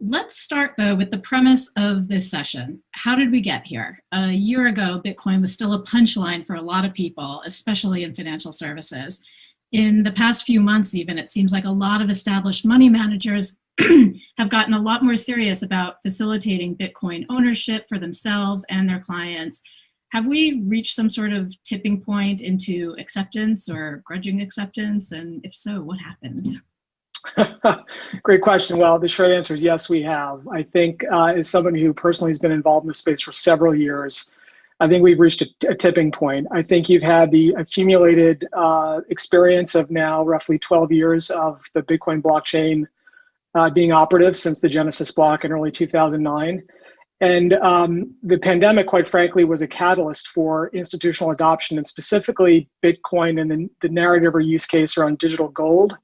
Let's start, though, with the premise of this session. How did we get here? A year ago, Bitcoin was still a punchline for a lot of people, especially in financial services. In the past few months, even, it seems like a lot of established money managers have gotten a lot more serious about facilitating Bitcoin ownership for themselves and their clients. Have we reached some sort of tipping point into acceptance or grudging acceptance? And if so, what happened? Great question. Well, the short answer is yes, we have. I think as somebody who personally has been involved in the space for several years, I think we've reached a tipping point. I think you've had the accumulated experience of now roughly 12 years of the Bitcoin blockchain being operative since the Genesis block in early 2009. And the pandemic, quite frankly, was a catalyst for institutional adoption, and specifically Bitcoin and the narrative or use case around digital gold,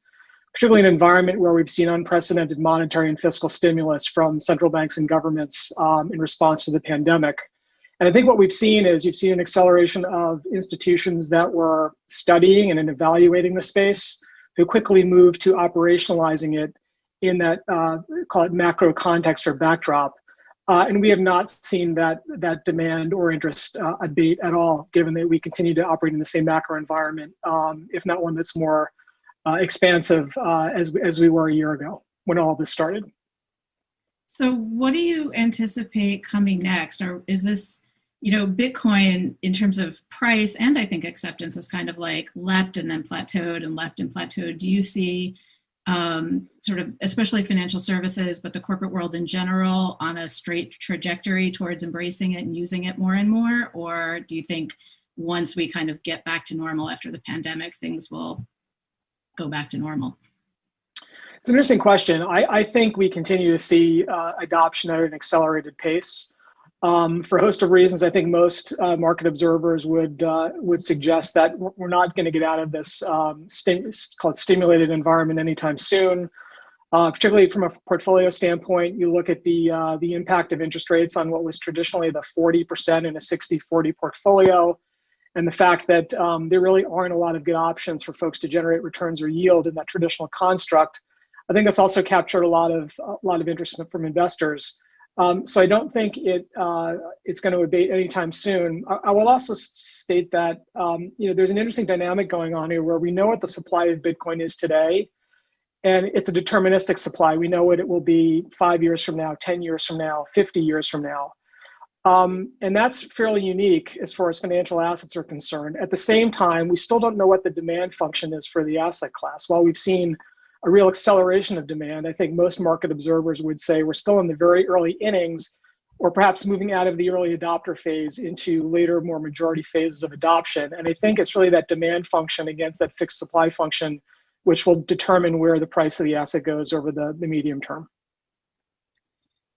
particularly in an environment where we've seen unprecedented monetary and fiscal stimulus from central banks and governments in response to the pandemic. And I think what we've seen is you've seen an acceleration of institutions that were studying and evaluating the space who quickly moved to operationalizing it in that, call it macro context or backdrop. And we have not seen that demand or interest abate at all, given that we continue to operate in the same macro environment, if not one that's more expansive as we were a year ago when all this started. So what do you anticipate coming next? Or is this, Bitcoin in terms of price and I think acceptance has kind of like leapt and then plateaued and leapt and plateaued. Do you see sort of, especially financial services, but the corporate world in general, on a straight trajectory towards embracing it and using it more and more? Or do you think once we kind of get back to normal after the pandemic, things will go back to normal? It's an interesting question. I think we continue to see adoption at an accelerated pace. For a host of reasons, I think most market observers would suggest that we're not going to get out of this called stimulated environment anytime soon. Particularly from a portfolio standpoint, you look at the impact of interest rates on what was traditionally the 40% in a 60-40 portfolio, and the fact that there really aren't a lot of good options for folks to generate returns or yield in that traditional construct. I think that's also captured a lot of interest from investors. So I don't think it's going to abate anytime soon. I will also state that there's an interesting dynamic going on here where we know what the supply of Bitcoin is today, and it's a deterministic supply. We know what it will be 5 years from now, 10 years from now, 50 years from now. And that's fairly unique as far as financial assets are concerned. At the same time, we still don't know what the demand function is for the asset class. While we've seen a real acceleration of demand, I think most market observers would say we're still in the very early innings, or perhaps moving out of the early adopter phase into later, more majority phases of adoption. And I think it's really that demand function against that fixed supply function, which will determine where the price of the asset goes over the medium term.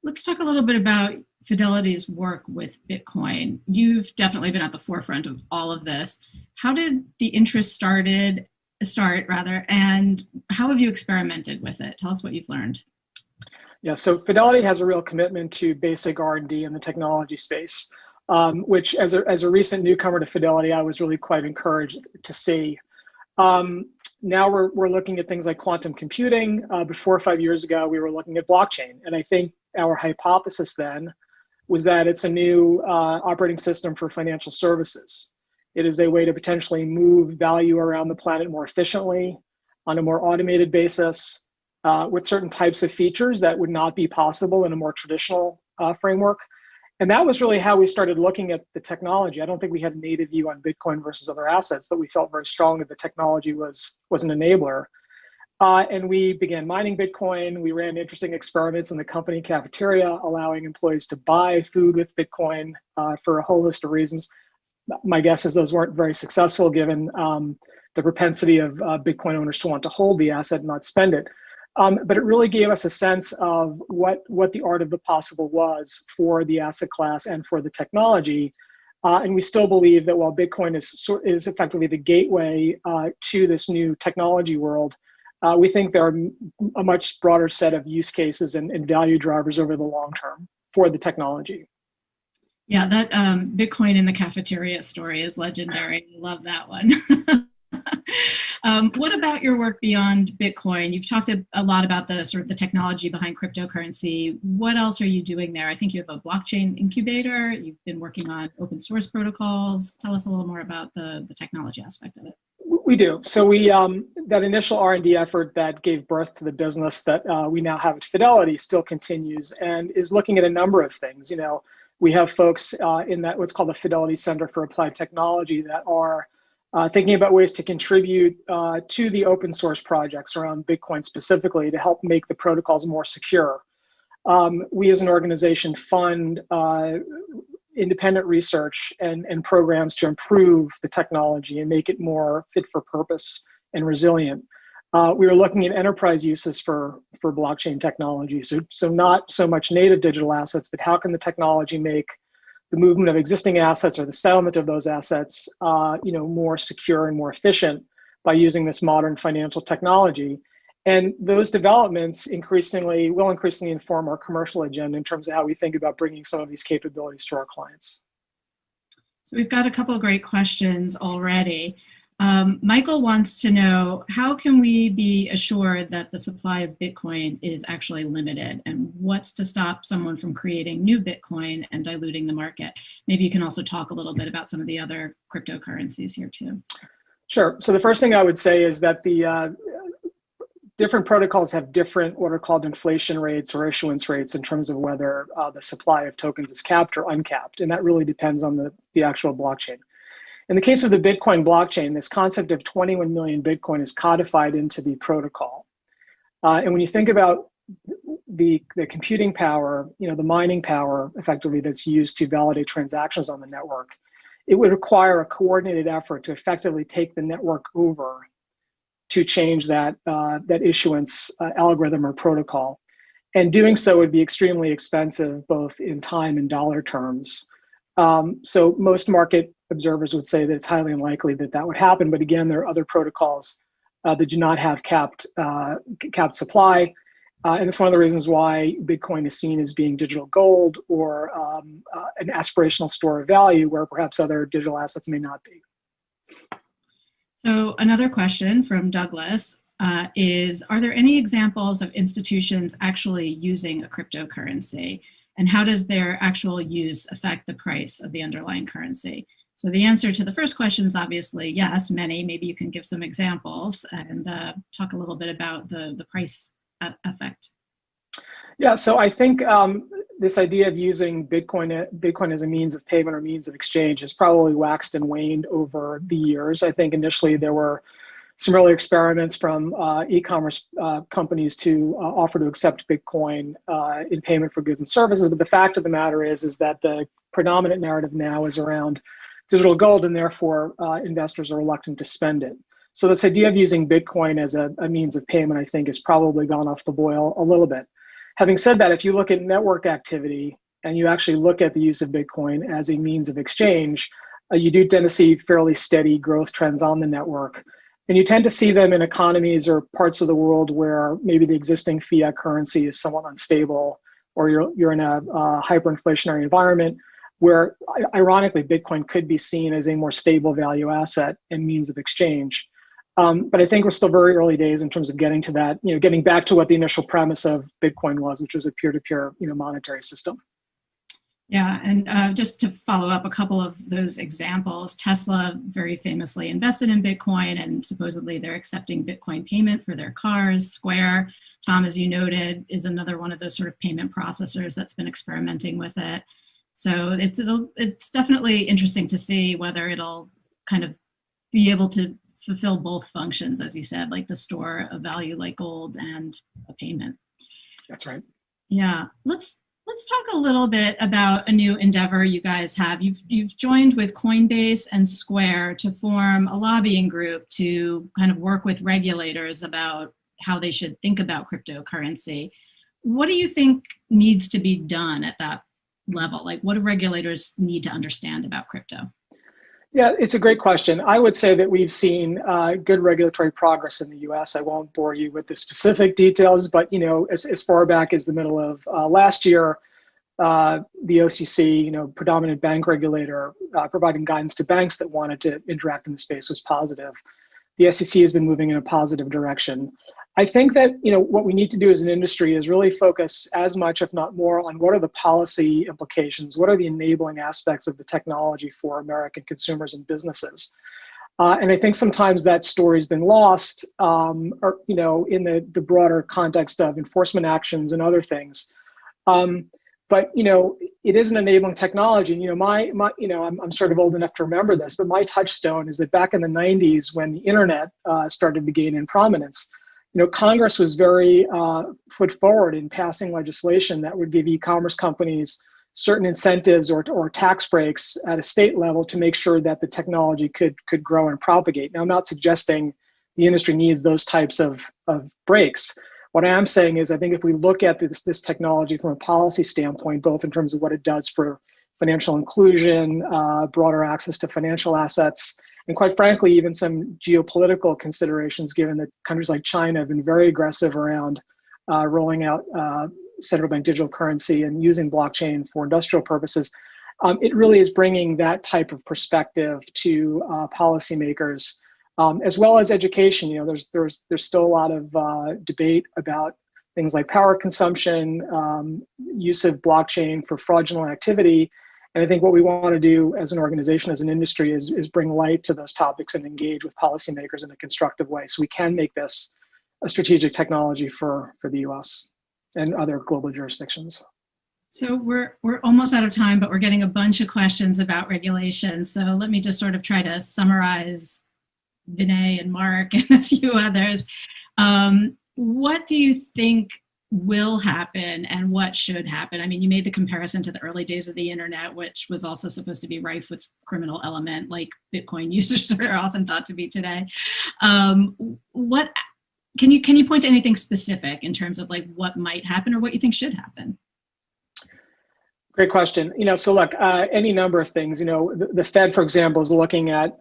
Let's talk a little bit about Fidelity's work with Bitcoin. You've definitely been at the forefront of all of this. How did the interest start, and how have you experimented with it? Tell us what you've learned. Yeah, so Fidelity has a real commitment to basic R&D in the technology space, which as a recent newcomer to Fidelity, I was really quite encouraged to see. Now we're looking at things like quantum computing. Before 5 years ago, we were looking at blockchain. And I think our hypothesis then was that it's a new operating system for financial services. It is a way to potentially move value around the planet more efficiently on a more automated basis with certain types of features that would not be possible in a more traditional framework. And that was really how we started looking at the technology. I don't think we had a native view on Bitcoin versus other assets, but we felt very strong that the technology was an enabler. And we began mining Bitcoin. We ran interesting experiments in the company cafeteria, allowing employees to buy food with Bitcoin for a whole list of reasons. My guess is those weren't very successful given the propensity of Bitcoin owners to want to hold the asset and not spend it. But it really gave us a sense of what the art of the possible was for the asset class and for the technology. And we still believe that while Bitcoin is effectively the gateway to this new technology world, we think there are a much broader set of use cases and value drivers over the long term for the technology. Yeah, that Bitcoin in the cafeteria story is legendary. I love that one. What about your work beyond Bitcoin? You've talked a lot about the sort of the technology behind cryptocurrency. What else are you doing there? I think you have a blockchain incubator. You've been working on open source protocols. Tell us a little more about the technology aspect of it. We do. So we that initial R&D effort that gave birth to the business that we now have at Fidelity still continues and is looking at a number of things. We have folks in that what's called the Fidelity Center for Applied Technology that are thinking about ways to contribute to the open source projects around Bitcoin specifically to help make the protocols more secure. We as an organization fund independent research and programs to improve the technology and make it more fit for purpose and resilient. We are looking at enterprise uses for blockchain technology. So not so much native digital assets, but how can the technology make the movement of existing assets or the settlement of those assets more secure and more efficient by using this modern financial technology. And those developments will increasingly inform our commercial agenda in terms of how we think about bringing some of these capabilities to our clients. So we've got a couple of great questions already. Michael wants to know, how can we be assured that the supply of Bitcoin is actually limited? And what's to stop someone from creating new Bitcoin and diluting the market? Maybe you can also talk a little bit about some of the other cryptocurrencies here too. Sure. So the first thing I would say is that the different protocols have different what are called inflation rates or issuance rates in terms of whether the supply of tokens is capped or uncapped. And that really depends on the actual blockchain. In the case of the Bitcoin blockchain, this concept of 21 million Bitcoin is codified into the protocol. And when you think about the computing power, the mining power effectively that's used to validate transactions on the network, it would require a coordinated effort to effectively take the network over to change that issuance algorithm or protocol. And doing so would be extremely expensive, both in time and dollar terms. So most market observers would say that it's highly unlikely that would happen. But again, there are other protocols that do not have capped supply. And it's one of the reasons why Bitcoin is seen as being digital gold or an aspirational store of value where perhaps other digital assets may not be. So another question from Douglas is, are there any examples of institutions actually using a cryptocurrency? And how does their actual use affect the price of the underlying currency? So the answer to the first question is obviously yes, many. Maybe you can give some examples and talk a little bit about the price effect. Yeah, so I think this idea of using Bitcoin as a means of payment or means of exchange has probably waxed and waned over the years. I think initially there were some early experiments from e-commerce companies to offer to accept Bitcoin in payment for goods and services. But the fact of the matter is that the predominant narrative now is around digital gold, and therefore investors are reluctant to spend it. So this idea of using Bitcoin as a means of payment, I think, has probably gone off the boil a little bit. Having said that, if you look at network activity and you actually look at the use of Bitcoin as a means of exchange, you do tend to see fairly steady growth trends on the network. And you tend to see them in economies or parts of the world where maybe the existing fiat currency is somewhat unstable, or you're in a hyperinflationary environment where, ironically, Bitcoin could be seen as a more stable value asset and means of exchange. But I think we're still very early days in terms of getting to that, getting back to what the initial premise of Bitcoin was, which was a peer-to-peer, monetary system. Yeah, and just to follow up a couple of those examples, Tesla very famously invested in Bitcoin, and supposedly they're accepting Bitcoin payment for their cars. Square, Tom, as you noted, is another one of those sort of payment processors that's been experimenting with it. So it's definitely interesting to see whether it'll kind of be able to fulfill both functions, as you said, like the store of value like gold and a payment. That's right. Yeah, let's talk a little bit about a new endeavor you guys have. You've joined with Coinbase and Square to form a lobbying group to kind of work with regulators about how they should think about cryptocurrency. What do you think needs to be done at that level? Like, what do regulators need to understand about crypto? Yeah, it's a great question. I would say that we've seen good regulatory progress in the U.S. I won't bore you with the specific details, but as far back as the middle of last year, the OCC, predominant bank regulator, providing guidance to banks that wanted to interact in the space was positive. the SEC has been moving in a positive direction. I think that what we need to do as an industry is really focus as much, if not more, on what are the policy implications, what are the enabling aspects of the technology for American consumers and businesses. And I think sometimes that story's been lost, or in the broader context of enforcement actions and other things. But it is an enabling technology. I'm sort of old enough to remember this, but my touchstone is that back in the '90s, when the internet started to gain in prominence, Congress was very foot forward in passing legislation that would give e-commerce companies certain incentives or tax breaks at a state level to make sure that the technology could grow and propagate. Now, I'm not suggesting the industry needs those types of breaks. What I am saying is I think if we look at this technology from a policy standpoint, both in terms of what it does for financial inclusion, broader access to financial assets, and quite frankly, even some geopolitical considerations, given that countries like China have been very aggressive around rolling out central bank digital currency and using blockchain for industrial purposes, it really is bringing that type of perspective to policymakers, as well as education. There's still a lot of debate about things like power consumption, use of blockchain for fraudulent activity. And I think what we want to do as an organization, as an industry, is bring light to those topics and engage with policymakers in a constructive way, so we can make this a strategic technology for the U.S. and other global jurisdictions. So we're almost out of time, but we're getting a bunch of questions about regulation. So let me just sort of try to summarize Vinay and Mark and a few others. What do you think will happen and what should happen? I mean, you made the comparison to the early days of the internet, which was also supposed to be rife with criminal element, like Bitcoin users are often thought to be today. What can you point to anything specific in terms of like what might happen or what you think should happen? Great question. So look, any number of things. The Fed, for example, is looking at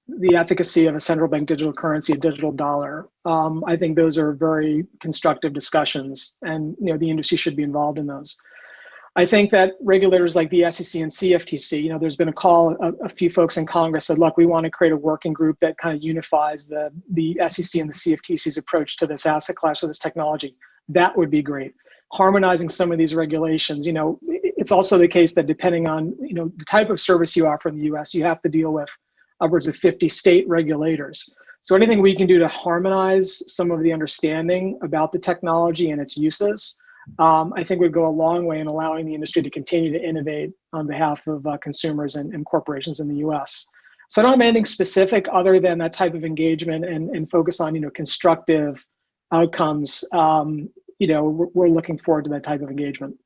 the efficacy of a central bank digital currency, a digital dollar. I think those are very constructive discussions, and the industry should be involved in those. I think that regulators like the SEC and CFTC, there's been a call, a few folks in Congress said, look, we want to create a working group that kind of unifies the SEC and the CFTC's approach to this asset class or this technology. That would be great. Harmonizing some of these regulations, it's also the case that depending on, the type of service you offer in the US, you have to deal with upwards of 50 state regulators. So anything we can do to harmonize some of the understanding about the technology and its uses, I think would go a long way in allowing the industry to continue to innovate on behalf of consumers and corporations in the US. So I don't have anything specific other than that type of engagement and focus on, constructive outcomes. We're looking forward to that type of engagement.